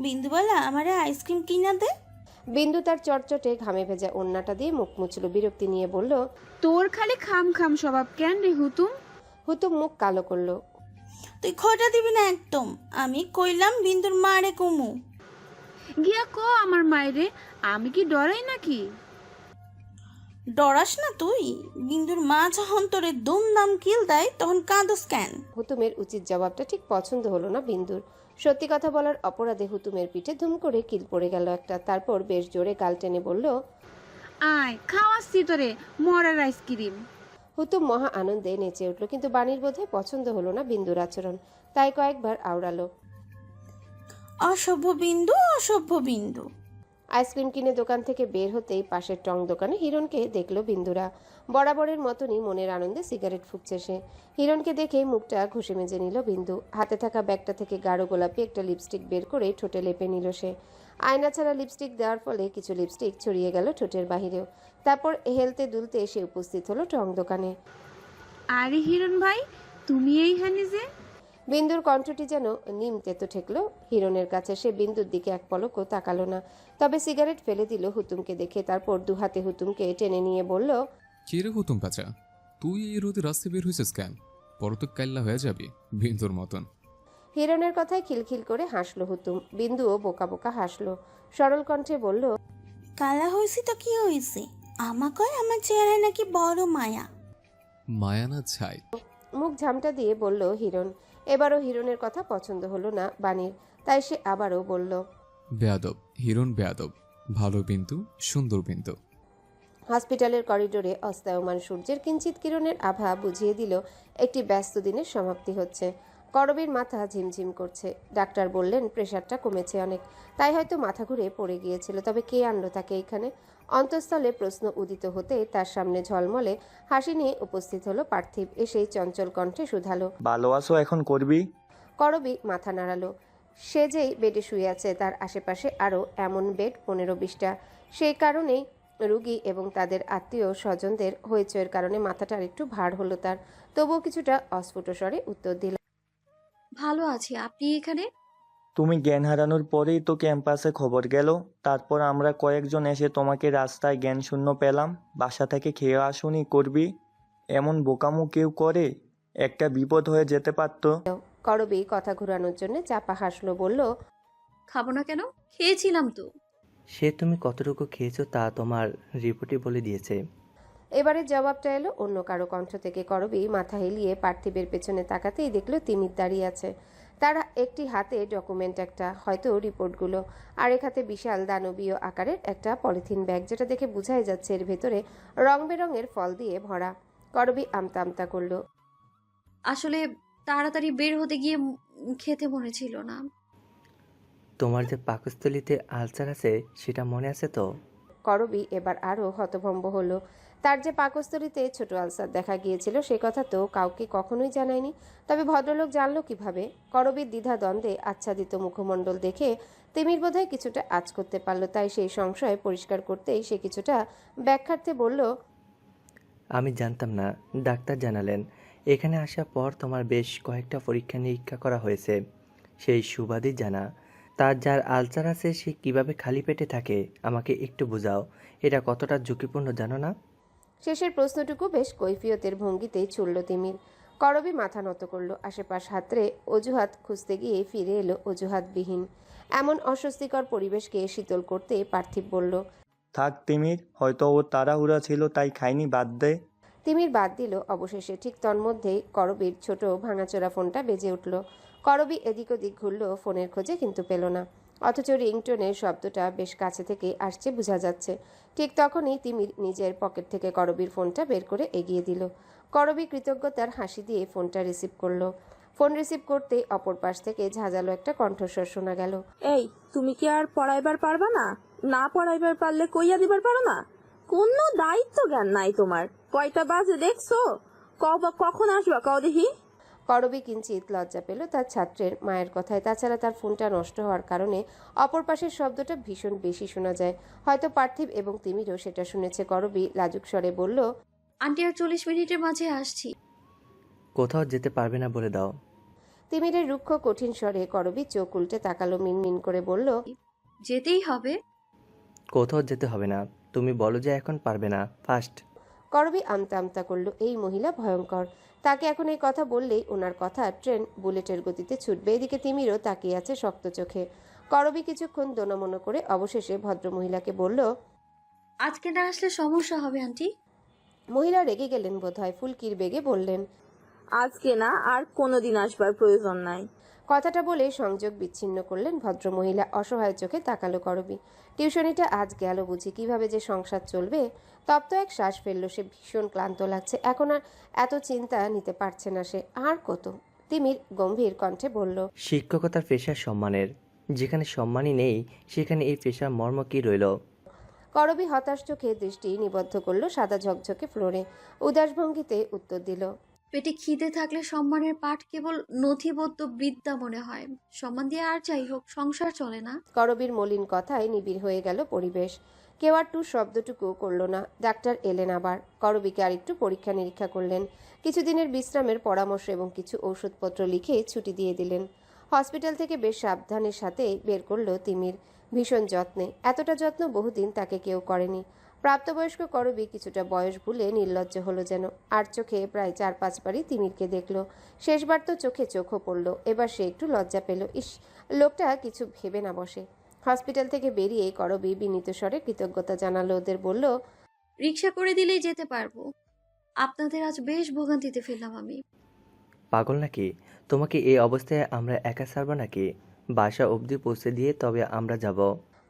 বিন্দুবালা আমারে আইসক্রিম কিনা দে। বিন্দু তার চটচটে ঘামে ভেজা ওড়নাটা দিয়ে মুখ মুছল, বিরক্তি নিয়ে বলল। তোর খালি খাম খাম স্বভাব কেন রে হুতুম? হুতুম মুখ কালো করলো। তুই খোটা দিবি না একদম। আমি কইলাম বিন্দুর মারে কুমু। গিয়া ক আমার মায়েরে, আমি কি ডরাই নাকি? ডরাস না তুই? বিন্দুর মা যখন তোরে দুমদাম কিল দেয় তখন কাঁদস কেন? হুতুমের উচিত জবাবটা ঠিক পছন্দ হলো না বিন্দুর। সত্যি কথা বলার অপরাধে হুতুমের পিঠে ধুম করে কিল পড়ে গেল একটা। তারপর বেশ জোরে গাল টেনে বলল, আয় খাওয়াচ্ছি তোরে মরার আইসক্রিম। হুতুম মহা আনন্দে নেচে উঠল, কিন্তু বাণীর বোধহয় পছন্দ হলো না বিন্দুর আচরণ। তাই কয়েকবার আওড়ালো, অসভ্য বিন্দু, অসভ্য বিন্দু। আইসক্রিম কিনে দোকান থেকে বের হতেই পাশের টং দোকানে হিরণকে দেখলো বিন্দুরা। বরাবরের মতনই মনের আনন্দে সিগারেট ফুঁকছে সে। হিরণকে দেখে মুখটা ঘষে মেজে নিল বিন্দু। হাতে থাকা ব্যাগটা থেকে গাঢ় গোলাপি একটা লিপস্টিক বের করে ঠোঁটে লেপে নিল সে। আয়না ছাড়া লিপস্টিক দেওয়ার ফলে কিছু লিপস্টিক ছড়িয়ে গেল ঠোঁটের বাহিরেও। তারপর হেলতে দুলতে এসে উপস্থিত হলো টং দোকানে। আরে হিরণ ভাই, তুমি এইখানে যে? বিন্দুর কণ্ঠটি যেন নিম তেতো ঠেকলো হিরণের কাছে। সে বিন্দুর দিকে এক পলকও তাকালো না, তবে সিগারেট ফেলে দিল হুতুমকে দেখে। তারপর দুহাতে হুতুমকে টেনে নিয়ে বলল, চিরে হুতুম পাচা, তুই এই রোদে রাস্তায় বের হয়েছিস কেন? পর তো কাল্লা হয়ে যাবি বিন্দুর মতন। হিরণের কথায় খিলখিল করে হাসলো হুতুম। বিন্দুও বোকা বোকা হাসলো। সরল কণ্ঠে বলল, কালা হয়েছি তো কি হয়েছে? আমাকে আমার চেহারায় নাকি বড় মায়া। মায়া না ছাই। মুখ ঝামটা দিয়ে বলল হিরণ। এবারও হিরণের কথা পছন্দ হলো না বাণীর, তাই সে আবারও বলল, বেয়াদব হিরণ বেয়াদব। ভালো বিন্দু, সুন্দর বিন্দু। হসপিটালের করিডোরে অস্তায়মান সূর্যের কিঞ্চিত কিরণের আভা বুঝিয়ে দিল একটি ব্যস্ত দিনের সমাপ্তি হচ্ছে। করবীর মাথা ঝিমঝিম করছে। ডাক্তার বললেন প্রেশারটা কমেছে অনেক, তাই হয়তো মাথা ঘুরে পড়ে গিয়েছিল। তবে কে আনলো তাকে এখানে? অন্তঃস্থলে প্রশ্ন উদিত হতে তার সামনে ঝলমলে হাসি নিয়ে উপস্থিত হলো পার্থিব। এসেই চঞ্চল কণ্ঠে শুধালো, ভালো আছো এখন করবি? করবী মাথা নাড়ালো। সে যেই বেডে শুয়ে আছে তার আশেপাশে আরও এমন বেড 15-20টা। সেই কারণেই রুগী এবং তাদের আত্মীয় স্বজনদের হইচয়ের কারণে মাথাটা আরেকটু ভার হলো তার। তবুও কিছুটা অস্ফুট স্বরে উত্তর দিল, ভালো আছি, আপনি এখানে? তুমি জ্ঞান হারানোর পরেই তো ক্যাম্পাসে খবর গেল। তারপর আমরা কয়েকজন এসে তোমাকে রাস্তায় জ্ঞান শূন্য পেলাম। বাসা থেকে খেয়ে আসুনি করবি? এমন বোকামো কেউ করে? একটা বিপদ হয়ে যেতে পারতো। করবী কথা ঘুরানোর জন্য চাপা হাসলো, বলল, খাবো না কেন? খেয়েছিলাম তো। সে তুমি কতটুকু খেয়েছো তা তোমার রিপোর্টে বলে দিয়েছে। এবারে জবাবটা এলো অন্য কারো কণ্ঠ থেকে। করবী মাথা হেলিয়ে পার্থিবের পেছনে তাকাতেই দেখলো তিমির দাঁড়িয়ে আছে। তার একটি হাতে ডকুমেন্ট, একটা হয়তো রিপোর্টগুলো, আর এক হাতে বিশাল দানবীয় আকারের একটা পলিথিন ব্যাগ, যেটা দেখে বোঝাই যাচ্ছে এর ভেতরে রং বেরঙের ফল দিয়ে ভরা। করবী আমতা আমতা করলো, আসলে তাড়াতাড়ি বের হতে গিয়ে খেতে মনে ছিল না। তোমার যে পাকস্থলীতে আলসার আছে সেটা মনে আছে তো? করবী এবার আরও হতভম্ব হলো। তার যে পাকস্থলীতে ছোট আলসার দেখা গিয়েছিল সে কথা তো কাউকে কখনোই জানায়নি। তবে ভদ্রলোক জানলো কিভাবে? করবীর দ্বিধা দ্বন্দ্বে আচ্ছাদিত মুখমণ্ডল দেখে তিমির বোধহয় কিছুটা আঁচ করতে পারলো। তাই সেই সংশয় পরিষ্কার করতেই সে কিছুটা ব্যাখ্যার্থে বলল, আমি জানতাম না, ডাক্তার জানালেন। এখানে আসার পর তোমার বেশ কয়েকটা পরীক্ষা নিরীক্ষা করা হয়েছে, সেই সুবাদই জানা। তার যার আলসার আছে সে কিভাবে খালি পেটে থাকে আমাকে একটু বোঝাও। এটা কতটা ঝুঁকিপূর্ণ জানো না? শেষের প্রশ্নটুকু বেশ কৈফিয়তের ভঙ্গিতেই ছুড়ল তিমির। করবী মাথা নত করল। আশেপাশ হাতড়ে অজুহাত খুঁজতে গিয়ে ফিরে এলো অজুহাতবিহীন। এমন অস্বস্তিকর পরিবেশকে শীতল করতে পার্থিব বলল, থাক তিমির, হয়তো ও তাড়াহুড়া ছিল তাই খাইনি, বাদ দে। তিমির বাদ দিল অবশেষে। ঠিক তন্মধ্যেই করবীর ছোট ভাঙাচোরা ফোনটা বেজে উঠল। করবী এদিক ওদিক ঘুরল ফোনের খোঁজে, কিন্তু পেল না। অথচ রিংটোনের শব্দটা বেশ কাছে থেকে আসছে বোঝা যাচ্ছে। ঠিক তখনই তিমির নিজের পকেট থেকে করবীর ফোনটা বের করে এগিয়ে দিল। করবী কৃতজ্ঞতার হাসি দিয়ে ফোনটা রিসিভ করলো। ফোন রিসিভ করতে অপর পাশ থেকে ঝাঁঝালো একটা কণ্ঠস্বর শোনা গেল, এই তুমি কি আর পড়াইবার পারবা না? না পড়াইবার পারলে কইয়া দিবার পারো না? কোনো দায়িত্ব জ্ঞান নাই তোমার। কয়টা বাজে দেখছো? কখন আসবা কও দেখি। করবী কিঞ্চিত লজ্জা পেল তার ছাত্রের মায়ের কথায়। তাছাড়া তার ফোনটা নষ্ট হওয়ার কারণে অপর পাশের শব্দটা ভীষণ বেশি শোনা যায়। হয়তো পার্থিব এবং তিমিরও সেটা শুনেছে। করবী লাজুক স্বরে বলল, আন্টি আর 40 মিনিটের মাঝে আসছি। কোথাও যেতে পারবে না বলে দাও। তিমিরের রুক্ষ কঠিন স্বরে করবি চোখ উল্টে তাকালো, মিনমিন করে বলল, যেতেই হবে। কোথাও যেতে হবে না, তুমি বলো যে এখন পারবে না ফার্স্ট। করবি আমতা আমতা করলো। এই মহিলা ভয়ঙ্কর। তাকে এখন এই কথা বললেই ওনার কথা ট্রেন বুলেটের গতিতে ছুটবে। এদিকে তিমিরও তাকিয়ে আছে শক্ত চোখে। করবি কিছুক্ষণ দোনামনো করে অবশেষে ভদ্রমহিলাকে বলল, আজকে না আসলে সমস্যা হবে আন্টি। মহিলা রেগে গেলেন বোধহয়, ফুলকির বেগে বললেন, আজকে না, আর কোনোদিন আসবার প্রয়োজন নাই। কথাটা বলে সংযোগ বিচ্ছিন্ন করলেন ভদ্রমহিলা। অসহায় চোখে তাকালো করবি। টিউশনিটা আজ গেল বুঝি, কিভাবে যে সংসার চলবে। তপ্ত এক শ্বাস ফেললো সে। ভীষণ ক্লান্ত লাগছে। এখন আর এত চিন্তা নিতে পারছে না সে। আর কত? তিমির গম্ভীর কণ্ঠে বলল, শিক্ষকতার পেশা সম্মানের, যেখানে সম্মানই নেই সেখানে এই পেশার মর্ম কি রইল? করবি হতাশ চোখে দৃষ্টি নিবদ্ধ করলো সাদা ঝকঝকে ফ্লোরে। উদাস ভঙ্গিতে উত্তর দিল, পেটে খিদে থাকলে সম্মানের পাঠ কেবল নথিবদ্ধ বিদ্যা মনে হয়। সম্মান দিয়ে আর যাই হোক, সংসার চলে না। করবীর মলিন কথায় নিবিড় হয়ে গেল পরিবেশ। কেউ আর টু শব্দটুকু করল না। ডাক্তার এলেন আবার। করবীকে আরেকটু পরীক্ষা নিরীক্ষা করলেন। কিছুদিনের বিশ্রামের পরামর্শ এবং কিছু ঔষধপত্র লিখে ছুটি দিয়ে দিলেন। হসপিটাল থেকে বেশ সাবধানের সাথে বের করলো তিমির, ভীষণ যত্নে। এতটা যত্ন বহুদিন তাকে কেউ করেনি। প্রাপ্তবয়স্ক করবী কিছুটা বয়স ভুলে নির্লজ্জ হলো যেন। আর চোখে প্রায় 4-5 বারই তিমিরকে দেখল। শেষবার তো চোখে চোখও পড়ল। এবার সে একটু লজ্জা পেল। ইস, লোকটা কিছু ভেবে না বসে। হসপিটাল থেকে বেরিয়ে করবী বিনীত স্বরে কৃতজ্ঞতা জানালো ওদের। বলল, রিক্সা করে দিলেই যেতে পারবো। আপনাদের আজ বেশ ভোগান্তিতে ফেললাম আমি। পাগল নাকি? তোমাকে এই অবস্থায় আমরা একা ছাড়বো নাকি? বাসা অবধি পৌঁছে দিয়ে তবে আমরা যাব।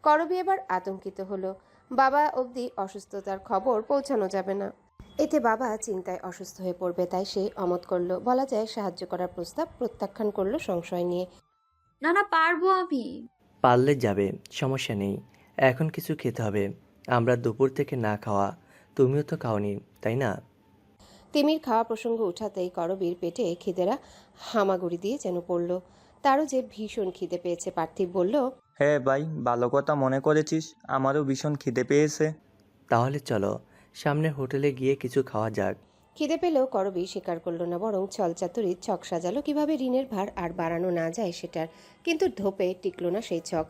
করবী এবার আতঙ্কিত হলো। বাবা অবধি অসুস্থতার খবর পৌঁছানো যাবে না। এতে বাবা চিন্তায় অসুস্থ হয়ে পড়বে। তাই সে অমত করলো। বলা যায় সাহায্য করার প্রস্তাব প্রত্যাখ্যান করলো সংশয় নিয়ে। না না, পারবো আমি। পারলে যাবে, সমস্যা নেই। এখন কিছু খেতে হবে। আমরা দুপুর থেকে না খাওয়া, তুমিও তো খাওনি তাই না? তিমির খাওয়া প্রসঙ্গ উঠাতেই করবীর পেটে খিদেরা হামাগুড়ি দিয়ে যেন পড়ল। তারও যে ভীষণ খিদে পেয়েছে। পার্থিব বলল, হ্যাঁ ভাই, ভালো কথা মনে করেছিস, আমারও ভীষণ খিদে পেয়েছে। তাহলে চলো সামনের হোটেলে গিয়ে কিছু খাওয়া যাক। খিদে পেলেও করবী স্বীকার করলো না, বরং ছলচাতুরির ছক সাজালো কিভাবে ঋণের ভার আর বাড়ানো না যায় সেটার। কিন্তু ধোপে টিকলো না সেই ছক।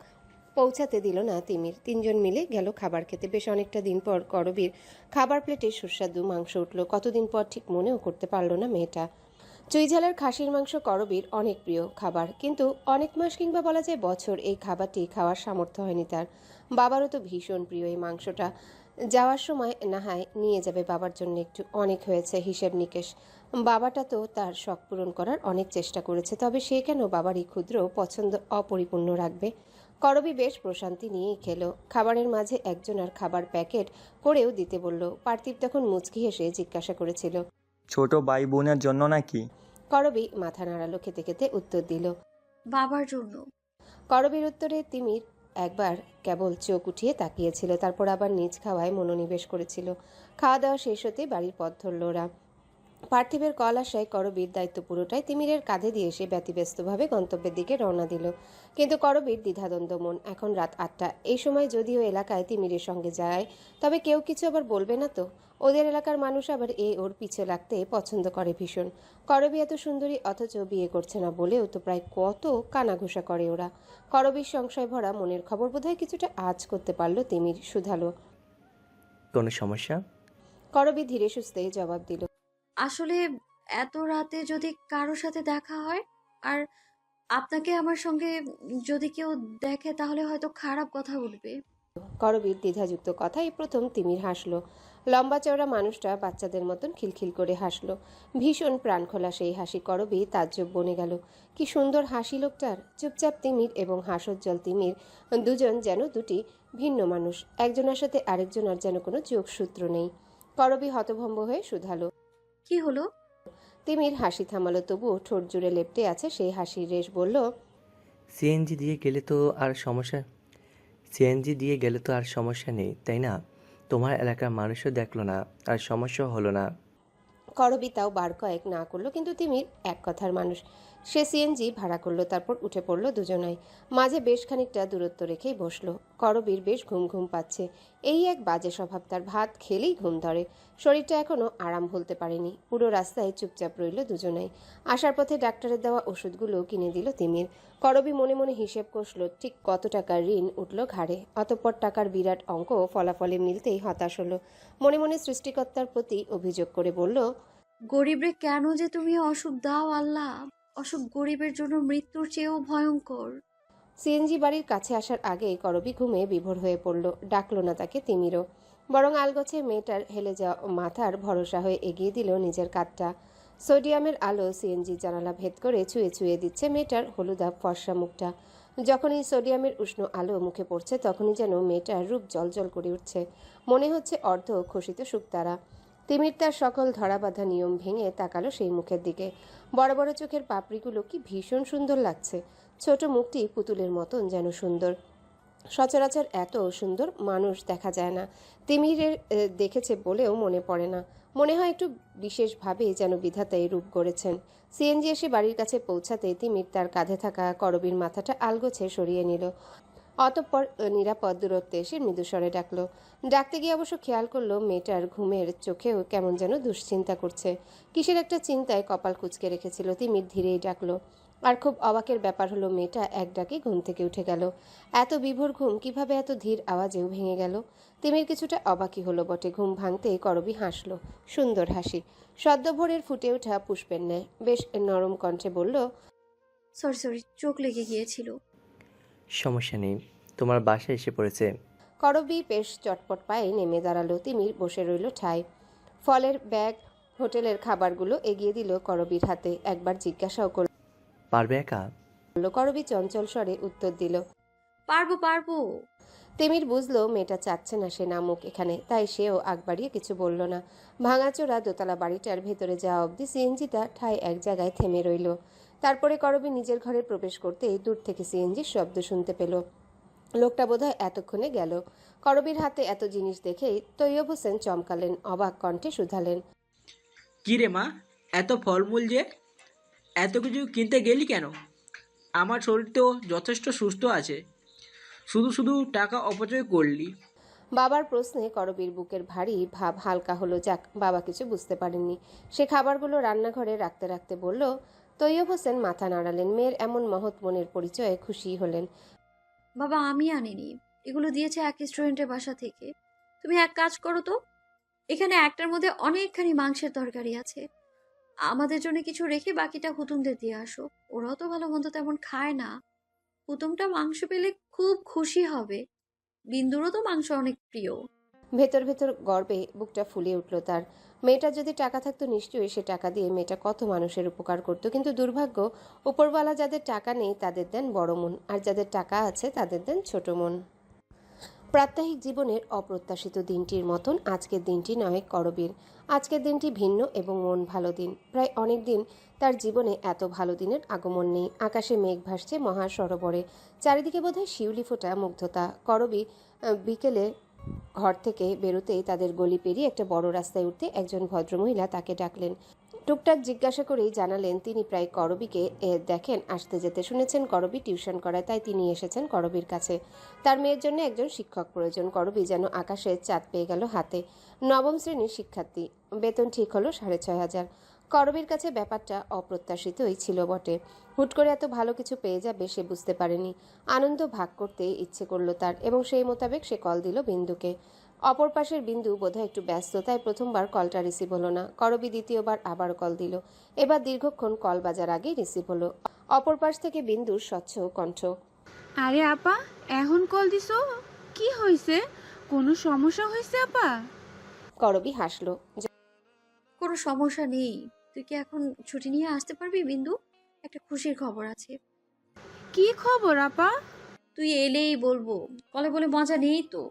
পৌঁছাতে দিল না তিমির। তিনজন মিলে গেল খাবার খেতে। বেশ অনেকটা দিন পর করবীর খাবার প্লেটে সুস্বাদু মাংস উঠল। কতদিন পর ঠিক মনেও করতে পারল না মেয়েটা। চুইঝালের খাসির মাংস করবীর অনেক প্রিয় খাবার, কিন্তু অনেক মাস কিংবা বলা যায় বছর এই খাবারটি খাওয়ার সামর্থ্য হয়নি তার। বাবারও তো ভীষণ প্রিয় এই মাংসটা। যাওয়ার সময় না হয় নিয়ে যাবে বাবার জন্য একটু। অনেক হয়েছে হিসেব নিকেশ। বাবাটা তো তার শখ পূরণ করার অনেক চেষ্টা করেছে, তবে সে কেন বাবার এই ক্ষুদ্র পছন্দ অপরিপূর্ণ রাখবে? করবী বেশ প্রশান্তি নিয়েই খেলো। খাবারের মাঝে একজন আর খাবার প্যাকেট করেও দিতে বলল। পার্থিব তখন মুচকি হেসে জিজ্ঞাসা করেছিল, ছোট ভাই বোনের জন্য নাকি? করবী মাথা নাড়ালো, খেতে খেতে উত্তর দিল, বাবার জন্য। করবীর উত্তরে তিমির একবার কেবল চোখ উঠিয়ে তাকিয়েছিল, তারপর আবার নিজ খাওয়ায় মনোনিবেশ করেছিল। খাওয়া দাওয়া শেষ হতে বাড়ির পথ ধরল ওরা। পার্থিবের কল আসায় করবীর দায়িত্ব পুরোটাই তিমিরের কাঁধে দিয়ে সে ব্যতিব্যস্তভাবে গন্তব্যের দিকে রওনা দিল। কিন্তু করবীর দ্বিধাদ্বন্দ্ব মন। এখন রাত 8টা। এই সময় যদিও এলাকায় তিমিরের সঙ্গে যায়, তবে কেউ কিছু আবার বলবে না তো? ওদের এলাকার মানুষ আবার ওর পিছে লাগতে পছন্দ করে ভীষণ। করবী এত সুন্দরী, অথচ বিয়ে করছে না বলেও তো প্রায় কত কানাঘুষা করে ওরা। করবীর সংশয় ভরা মনের খবর বোধহয় কিছুটা আঁচ করতে পারল তিমির। শুধালো, কোনো সমস্যা? করবী ধীরে সুস্থে জবাব দিল, আসলে এত রাতে যদি কারো সাথে দেখা হয়, আর আপনাকে আমার সঙ্গে যদি কেউ দেখে, তাহলে হয়তো খারাপ কথা বলবে। করবীর দ্বিধাযুক্ত কথাই প্রথম তিমির হাসলো। লম্বা চওড়া মানুষটা বাচ্চাদের মতন খিলখিল করে হাসলো। ভীষণ প্রাণখোলা সেই হাসি। করবী তাজ্জব বনে গেল। কি সুন্দর হাসি লোকটার। চুপচাপ তিমির এবং হাসজ্জ্বল তিমির দুজন যেন দুটি ভিন্ন মানুষ। একজনের সাথে আরেকজনের যেন কোনো যোগসূত্র নেই। করবী হতভম্ব হয়ে শুধালো, কি হলো? তিমির হাসি থামালো, তবুও ঠোঁট জুড়ে লেপ্টে আছে সেই হাসির রেশ। বলল, সিএনজি দিয়ে গেলে তো আর সমস্যা নেই তাই না? তোমার এলাকার মানুষও দেখলো না, আর সমস্যা হলো না। করবী তাও বার কয়েক না করলো, কিন্তু তিমির এক কথার মানুষ। সে সিএনজি ভাড়া করলো, তারপর উঠে পড়লো দুজনাই। মাঝে বেশ খানিকটা দূরত্ব রেখেই বসলো। করবীর বেশ ঘুম ঘুম পাচ্ছে। এই এক বাজে স্বভাব তার, ভাত খেলেই ঘুম ধরে। শরীরটা এখনো আরাম ভুলতে পারেনি। পুরো রাস্তায় চুপচাপ রইল দুজনাই। আসার পথে ডাক্তারের দেওয়া ওষুধগুলো কিনে দিল তিমির। করবী মনে মনে হিসেব কষল ঠিক কত টাকার ঋণ উঠল ঘাড়ে। অতঃপর টাকার বিরাট অঙ্ক ফলাফলে মিলতেই হতাশ হলো। মনে মনে সৃষ্টিকর্তার প্রতি অভিযোগ করে বলল, গরিবরে কেন যে তুমি অসুখ দাও আল্লাহ? অসুখ গরিবের জন্য মৃত্যুর চেয়েও ভয়ঙ্কর। সিএনজি বাড়ির কাছে আসার আগেই করবী ঘুমে বিভোর হয়ে পড়ল। ডাকল না তাকে তিমিরও, বরং আলগোছে মেয়েটার হেলে যাওয়া মাথার ভরসা হয়ে এগিয়ে দিল নিজের কাঁধটা। সোডিয়ামের আলো সিএনজি জানালা ভেদ করে ছুঁয়ে ছুঁয়ে দিচ্ছে মেয়েটার হলুদা ফর্সা মুখটা। যখনই সোডিয়ামের উষ্ণ আলো মুখে পড়ছে তখনই যেন মেয়েটার রূপ জ্বলজ্বল করে উঠছে। মনে হচ্ছে অর্ধ খসিত শুকতারা। তিমির তার সকল ধরাবাঁধা নিয়ম ভেঙে তাকালো সেই মুখের দিকে। বড় বড় চোখের পাপড়িগুলো কি ভীষণ সুন্দর লাগছে। ছোট মুখটি পুতুলের মতন যেন সুন্দর। সচরাচর এত সুন্দর মানুষ দেখা যায় না। তিমিরের দেখেছে বলেও মনে পড়ে না। মনে হয় একটু বিশেষভাবে যেন বিধাতা এই রূপ গড়েছেন। সিএনজি এসে বাড়ির কাছে পৌঁছাতে তিমির তার কাঁধে থাকা করবীর মাথাটা আলগোছে সরিয়ে নিল। অতঃপর নিরাপদ দূরত্বে এসে মৃদুস্বরে ডাকলো। ডাকতে গিয়ে অবশ্য খেয়াল করলো মেয়েটার ঘুমের চোখেও কেমন যেন দুশ্চিন্তা করছে। কিসের একটা চিন্তায় কপাল কুঁচকে রেখেছিল। তিমির ধীরেই ডাকলো। আর খুব অবাকের ব্যাপার হলো মেয়েটা এক ডাকে ঘুম থেকে উঠে গেল। এত বিভোর ঘুম কিভাবে এত ধীর আওয়াজেও ভেঙে গেল। তিমির কিছুটা অবাকই হলো বটে। ঘুম ভাঙতেই করবী হাসল, সুন্দর হাসি, সদ্য ভোরের ফুটে ওঠা পুষ্পের ন্যায়। বেশ নরম কণ্ঠে বলল, সরি সরি, চোখ লেগে গিয়েছিল। সমস্যা নেই, তোমার বাসায় এসে পড়েছে। করবী বেশ চটপট পায়ে নেমে দাঁড়ালো। তিমির বসে রইল ঠায়। ফলের ব্যাগ, হোটেলের খাবারগুলো এগিয়ে দিল করবীর হাতে। একবার জিজ্ঞাসাও করল। পারবে একা? করবী চঞ্চল স্বরে উত্তর দিল, পারবো পারবো। তিমির বুঝলো মেয়েটা চাচ্ছে না সে নামুক এখানে, তাই সেও আগ বাড়িয়ে কিছু বলল না। ভাঙাচোরা দোতলা বাড়িটার ভেতরে যাওয়া অবধি সিএনজিটা ঠায় এক জায়গায় থেমে রইল। তারপরে করবী নিজের ঘরে প্রবেশ করতেই দূর থেকে সিএনজির শব্দ শুনতে পেল। লোকটা বোধহয় এতক্ষণে গেল। করবীর হাতে এত জিনিস দেখেই তৈয়ব হোসেন চমকালেন, অবাক কণ্ঠে শুধালেন, কি রে মা, এত ফলমূল যে, এত কিছু কিনতে গেলি কেন? আমার শরীর তো যথেষ্ট সুস্থ আছে, শুধু শুধু টাকা অপচয় করলি। বাবার প্রশ্নে করবীর বুকের ভারী ভাব হালকা হলো। যাক, বাবা কিছু বুঝতে পারেননি। সে খাবারগুলো রান্নাঘরে রাখতে রাখতে বলল। তৈয়ব হোসেন মাথা নাড়ালেন। মেয়ের এমন মহৎ মনের পরিচয়ে খুশি হলেন। বাবা আমি আনিনি, এগুলো দিয়েছে এক রেস্টুরেন্টের বাসা থেকে। তুমি এক কাজ করো তো, এখানে একটার মধ্যে অনেকখানি মাংসের তরকারি আছে, আমাদের জন্য কিছু রেখে বাকিটা হুতুমদের দিয়ে আসো। ওরাও তো ভালো মন্দ তেমন খায় না, হুতুমটা মাংস পেলে খুব খুশি হবে। বিন্দুরও তো মাংস অনেক প্রিয়। ভেতর ভেতর গর্বে বুকটা ফুলে উঠল তার। মেয়েটার যদি টাকা থাকতো নিশ্চয়ই সে টাকা দিয়ে মেয়েটা কত মানুষের উপকার করত। কিন্তু দুর্ভাগ্য, উপরওয়ালা যাদের টাকা নেই তাদের দেন বড় মন, আর যাদের টাকা আছে তাদের দেন ছোট মন। প্রাত্যহিক জীবনের অপ্রত্যাশিত দিনটির মতন আজকের দিনটি নয় করবীর। আজকের দিনটি ভিন্ন এবং মন ভালো দিন। প্রায় অনেক দিন তার জীবনে এত ভালো দিনের আগমন নেই। আকাশে মেঘ ভাসছে মহা সরোবরে, চারিদিকে বোধহয় শিউলি ফোটা মুগ্ধতা। করবী বিকেলে ঘর থেকে বেরোতেই তাদের গলি পেরিয়ে একটা বড় রাস্তায় উঠতে একজন ভদ্রমহিলা তাকে ডাকলেন। টুকটাক জিজ্ঞাসা করেই জানালেন তিনি প্রায় করবীকে দেখেন আসতে যেতে। শুনেছেন করবী টিউশন করায়, তাই তিনি এসেছেন করবীর কাছে। তার মেয়ের জন্য একজন শিক্ষক প্রয়োজন। করবী যেন আকাশে চাঁদ পেয়ে গেল হাতে। নবম শ্রেণীর শিক্ষার্থী, বেতন ঠিক হলো 6,500। করবীর কাছে ব্যাপারটা অপ্রত্যাশিতই ছিল বটে। হুট করে এত ভালো কিছু পেয়ে যাবে সে বুঝতে পারেনি। আনন্দ ভাগ করতে ইচ্ছে করলো তার, এবং সেই মোতাবেক সে কল দিল বিন্দুকে। অপর পাশের বিন্দু বোধহয় একটু ব্যস্ত, তাই প্রথমবার কলটা রিসিভ হলো না। করবী দ্বিতীয়বার আবার কল দিল। এবার দীর্ঘক্ষণ কল বাজার আগেই রিসিভ হলো। অপর পাশ থেকে বিন্দুর স্বচ্ছ কণ্ঠ, আরে আপা, এখন কল দিছো? কি হয়েছে? কোনো সমস্যা হয়েছে আপা? করবী হাসলো। কোনো সমস্যা নেই, তুই কি এখন ছুটি নিয়ে আসতে পারবি বিন্দু? একটা খুশির খবর আছে। কি খবর আপা? তুই এলেই বলবো, কলে বলে মজা নেই তো।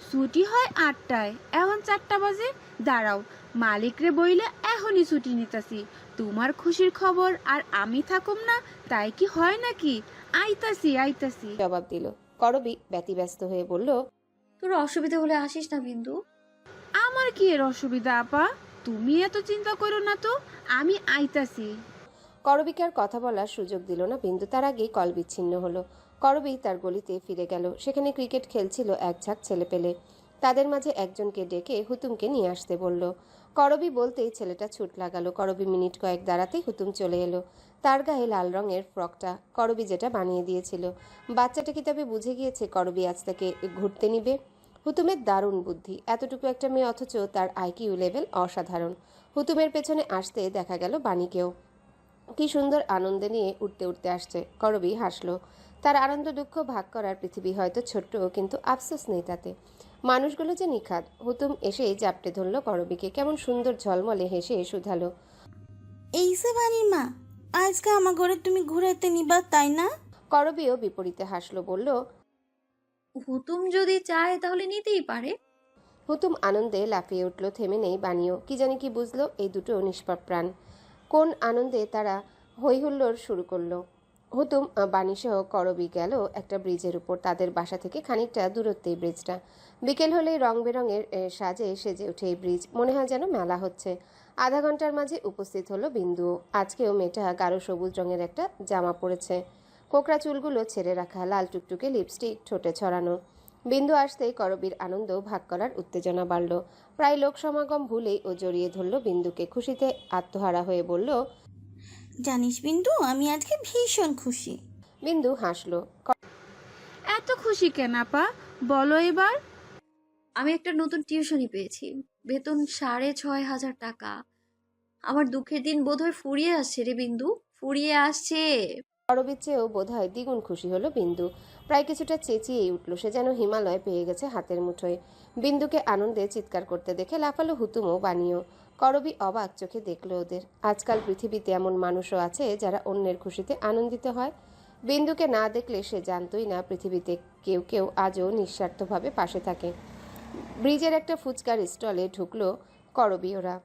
ছুটি হয় 8টায়, এখন 4টা বাজে। দাঁড়াও, মালিকরে বইলে এখনই ছুটি নিতাছি। তোমার খুশির খবর আর আমি থাকুম না, তাই কি হয় নাকি? আইতাছি আইতাছি। জবাব দিল। করবী ব্যতিব্যস্ত হয়ে বলল, তোর অসুবিধা হলে আসিস না বিন্দু। আমার কি এর অসুবিধা আপা? তুমি এত চিন্তা করো না তো, আমি আইতাছি। করবীকে আর কথা বলার সুযোগ দিল না বিন্দু। তার আগেই কল বিচ্ছিন্ন হলো। করবী তার গলিতে ফিরে গেল। সেখানে ক্রিকেট খেলছিল এক ঝাঁক ছেলেপেলে। তাদের মাঝে একজনকে ডেকে হুতুমকে নিয়ে আসতে বলল। করবী বলতেই ছেলেটা ছুট লাগালো। করবী মিনিট কয়েক দাঁড়াতেই হুতুম চলে এলো। তার গায়ে লাল রঙের ফ্রকটা, করবী যেটা বানিয়ে দিয়েছিল। বাচ্চাটা কি তবে বুঝে গিয়েছে করবী আজ তাকে ঘুরতে নিবে? হুতুমের দারুণ বুদ্ধি। এতটুকু একটা মেয়ে, অথচ তার আইকিউ লেভেল অসাধারণ। হুতুমের পেছনে আসতে দেখা গেল বাণীকেও। কি সুন্দর আনন্দে নিয়ে উঠতে উঠতে আসছে। করবী হাসলো। তার আনন্দ দুঃখ ভাগ করার পৃথিবী হয়তো ছোট্ট, কিন্তু আফসোস নেই তাতে। মানুষগুলো যে নিখাদ। হুতুম এসে জাপটে ধরল করবীকে। কেমন সুন্দর ঝলমলে হেসে শুধালো। এই সে বাড়ির মা, আজকে আমার ঘরে তুমি ঘুরাইতে নিবা তাই না? করবীও বিপরীতে হাসলো, বলল। হুতুম যদি চায় তাহলে নিতেই পারে। হুতুম আনন্দে লাফিয়ে উঠল। থেমে নেই বাণীও। কি জানি কি বুঝলো এই দুটো নিষ্পাপ প্রাণ। কোন আনন্দে তারা হইহুল্লোড় শুরু করলো। হুতুম বাণীসহ করবী গেল একটা ব্রিজের উপর। তাদের বাসা থেকে খানিকটা দূরত্বেই ব্রিজটা। বিকেল হলেই রং বেরঙের সাজে সেজে ওঠে এই ব্রিজ। মনে হয় যেন মেলা হচ্ছে। আধা ঘন্টার মাঝে উপস্থিত হলো বিন্দুও। আজকেও মেয়েটা গাঢ় সবুজ রঙের একটা জামা পরেছে। কোকড়া চুলগুলো ছেড়ে রাখা, লাল টুকটুকে লিপস্টিক ঠোঁটে ছড়ানো। বিন্দু আসতেই করবীর আনন্দ ভাগ করার উত্তেজনা বাড়ল। প্রায় লোক সমাগম ভুলেই ও জড়িয়ে ধরল বিন্দুকে। খুশিতে আত্মহারা হয়ে বলল। জানিস বিন্দু, আমি আজকে ভীষণ খুশি। বিন্দু হাসলো। এত খুশি কেন আপা, বলো এবার। আমি একটা নতুন টিউশনি পেয়েছি, বেতন 6,500 টাকা। আমার দুঃখের দিন বোধহয় ফুরিয়ে আসছে রে বিন্দু, ফুরিয়ে আসছে। করবীর চেয়েও বোধহয় দ্বিগুণ খুশি হলো বিন্দু। প্রায় কিছুটা চেঁচিয়েই উঠল। সে যেন হিমালয় পেয়ে গেছে হাতের মুঠোয়। বিন্দুকে আনন্দে চিৎকার করতে দেখে লাফালো হুতুমও বানিয়েও। করবী অবাক চোখে দেখল ওদের। আজকাল পৃথিবীতে এমন মানুষও আছে যারা অন্যের খুশিতে আনন্দিত হয়। বিন্দুকে না দেখলে সে জানতই না পৃথিবীতে কেউ কেউ আজও নিঃস্বার্থভাবে পাশে থাকে। ব্রিজের একটা ফুচকার স্টলে ঢুকলো করবী ওরা।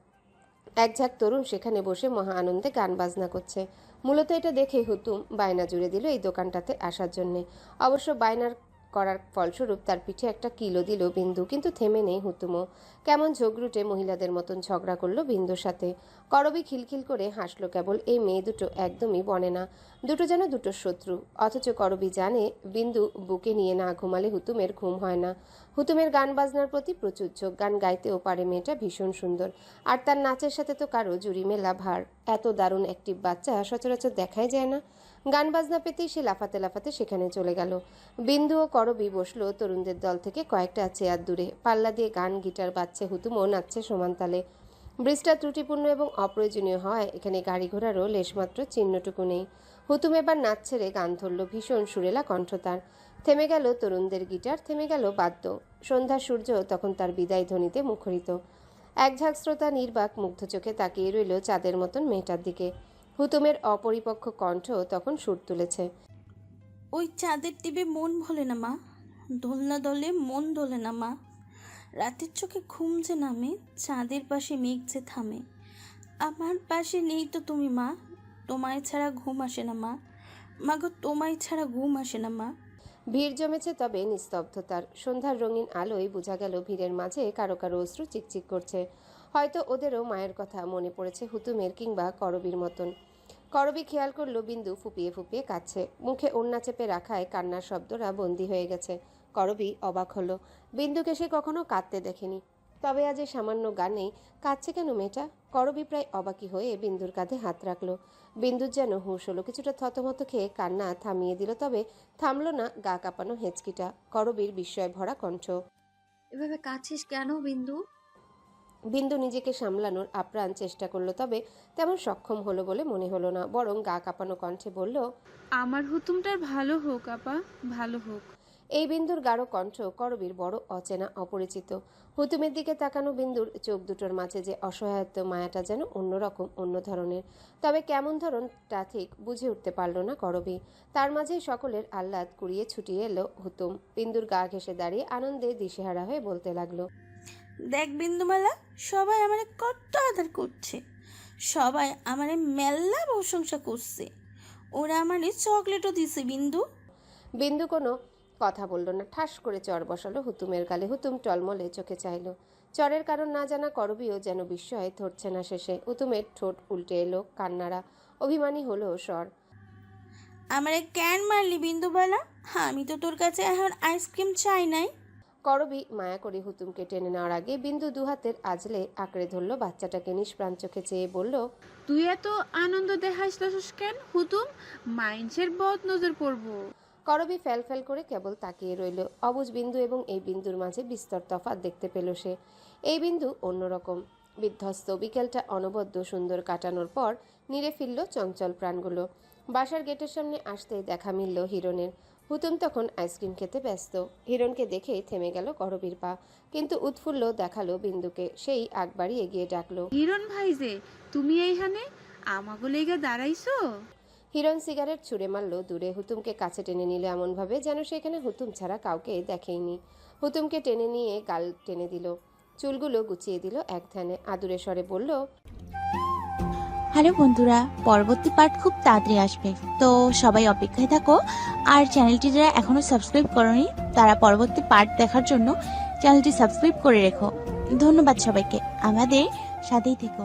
এক ঝাঁক তরুণ সেখানে বসে মহা আনন্দে গান বাজনা করছে। মূলত এটা দেখে হুতুম বায়না জুড়ে দিল এই দোকানটাতে আসার জন্যে। অবশ্য বায়নার করার ফলস্বরূপ তার পিঠে একটা কিলো দিল বিন্দু। কিন্তু থেমে নেই হুতুমও। কেমন ঝগড়ুটে মহিলাদের মতন ঝগড়া করলো বিন্দুর সাথে। করবী খিলখিল করে হাসলো কেবল। এই মেয়ে দুটো একদমই বনে না। দুটো যেন দুটো শত্রু। অথচ করবী জানে বিন্দু বুকে নিয়ে না ঘুমালে হুতুমের ঘুম হয় না। হুতুমের গান বাজনার প্রতি প্রচুর ঝোঁক। গান গাইতেও পারে মেয়েটা, ভীষণ সুন্দর। আর তার নাচের সাথে তো কারো জুড়ি মেলা ভার। এত দারুণ অ্যাক্টিভ বাচ্চা সচরাচর দেখাই যায় না। গান বাজনা পেতেই সে লাফাতে লাফাতে সেখানে চলে গেল। বিন্দু ও করবী বসলো তরুণদের দল থেকে কয়েকটা চেয়ার দূরে। পাল্লা দিয়ে গান গিটার বাজছে, হুতুমও নাচছে সমান তালে। ব্রিজটা ত্রুটিপূর্ণ এবং অপ্রয়োজনীয় হওয়ায় এখানে গাড়ি ঘোড়ারও লেশমাত্র চিহ্নটুকু নেই। হুতুম এবার নাচ ছেড়ে গান ধরল। ভীষণ সুরেলা কণ্ঠ তার। থেমে গেল তরুণদের গিটার, থেমে গেল বাদ্য। সন্ধ্যার সূর্য তখন তার বিদায় ধ্বনিতে মুখরিত। এক ঝাঁক শ্রোতা নির্বাক মুগ্ধ চোখে তাকিয়ে রইল চাঁদের মতন মেয়েটার দিকে। হুতুমের অপরিপক্ষ কণ্ঠ তখন সুর তুলেছে। ওই চাঁদের টিপে মন ভোলে না মা, দোলনা দলে মন দোলে না মা। রাতের চোখে ঘুম যে নামে, চাঁদের পাশে মেঘ যে থামে। আমার পাশে নেই তো তুমি মা, তোমায় ছাড়া ঘুম আসে না মা। মাগো তোমায় ছাড়া ঘুম আসে না মা। ভিড় জমেছে তবে নিস্তব্ধতার। সন্ধ্যার রঙিন আলোয় বোঝা গেল ভিড়ের মাঝে কারো কারো অশ্রু চিকচিক করছে। হয়তো ওদেরও মায়ের কথা মনে পড়েছে হুতুমের কিংবা করবীর মতন। করবী খেয়াল করলো বিন্দু ফুপিয়ে ফুপিয়ে কাঁদছে। মুখে ওড়না চেপে রাখায় কান্নার শব্দরা বন্দী হয়ে গেছে। করবী অবাক হলো। বিন্দুকে সে কখনো কাঁদতে দেখেনি। তবে আজ এই সামান্য গানেই কাঁদছে কেন মেয়েটা? করবী প্রায় অবাকি হয়ে বিন্দুর কাঁধে হাত রাখলো। বিন্দুর যেন হুঁশ হলো। কিছুটা থতমত খেয়ে কান্না থামিয়ে দিল, তবে থামলো না গা কাঁপানো হেঁচকিটা। করবীর বিস্ময় ভরা কণ্ঠ। এভাবে কাঁদছিস কেন বিন্দু? বিন্দু নিজেকে সামলানোর আপ্রাণ চেষ্টা করলো, তবে তেমন সক্ষম হলো বলে মনে হলো না। বরং গা কাঁপানো কণ্ঠে বলল। আমার হুতুমটার ভালো হোক আপা, ভালো হোক। এই বিন্দুর গাঢ় কণ্ঠ করবীর বড় অচেনা, অপরিচিত। হুতুমের দিকে তাকানো বিন্দুর চোখ দুটোর মাঝে যে অসহায়ত্ব, মায়াটা যেন অন্যরকম, অন্য ধরনের। তবে কেমন ধরনটা ঠিক বুঝে উঠতে পারল না করবী। তার মাঝেই সকলের আহ্লাদ কুড়িয়ে ছুটিয়ে এলো হুতুম। বিন্দুর গা ঘেঁষে দাঁড়িয়ে আনন্দে দিশেহারা হয়ে বলতে লাগলো। দেখ বিন্দুমালা, সবাই আমারে কত আদর করছে, সবাই আমারে মেল্লা প্রশংসা করছে, ওরা আমারে চকলেটও দিছে বিন্দু। বিন্দু কোনো কথা বলল না। ঠাস করে চর বসালো হুতুমের গালে। হুতুম টলমলে চোখে চাইল। চরের কারণ না জানা করবীও যেন বিস্ময়ে ধরছে না শেষে। হুতুমের ঠোঁট উল্টে এলো কান্নারা। অভিমানী হলো স্বর। আমারে কেন মারলি বিন্দুবালা? আমি তো তোর কাছে এখন আইসক্রিম চাই নাই। করবী মায়া করে হুতুমকে টেনে নেওয়ার আগে বিন্দু দুহাতের আজলে আঁকড়ে ধরল বাচ্চাটাকে, নিষ্প্রাণ চোখে চেয়ে বলল, তুই এত আনন্দ দেখাইছস কেন হুতুম? মাইন্সের বদ নজর পড়বো। করবী ফ্যাল ফ্যাল করে কেবল তাকিয়ে রইল। অবুঝ বিন্দু এবং এই বিন্দুর মাঝে বিস্তর তফাৎ দেখতে পেল সে। এই বিন্দু অন্যরকম, বিধ্বস্ত। বিকেলটা অনবদ্য সুন্দর কাটানোর পর নিরে ফিরল চঞ্চল প্রাণগুলো। বাসার গেটের সামনে আসতেই দেখা মিলল হিরণের। হুতুম তখন আইসক্রিম খেতে ব্যস্ত। হিরণকে দেখেই থেমে গেল করবীর পা, কিন্তু উৎফুল্ল দেখালো বিন্দুকে। সেই আগবারই এগিয়ে ডাকলো, হিরণ ভাই যে তুমি এইখানে আমাগো লেগে দাঁড়াইছো? হিরণ সিগারেট ছুঁড়ে মারল দূরে। হুতুমকে কাছে টেনে নিল এমনভাবে যেন সেখানে হুতুম ছাড়া কাউকে দেখেইনি। হুতুমকে টেনে নিয়ে গাল টেনে দিল, চুলগুলো গুছিয়ে দিল এক ধ্যানে। আদুরে স্বরে বলল, হ্যালো বন্ধুরা, পরবর্তী পার্ট খুব তাড়াতাড়ি আসবে, তো সবাই অপেক্ষায় থাকো। আর চ্যানেলটি যারা এখনো সাবস্ক্রাইব করোনি তারা পরবর্তী পার্ট দেখার জন্য চ্যানেলটি সাবস্ক্রাইব করে রেখো। ধন্যবাদ সবাইকে, আমাদের সাথেই থেকো।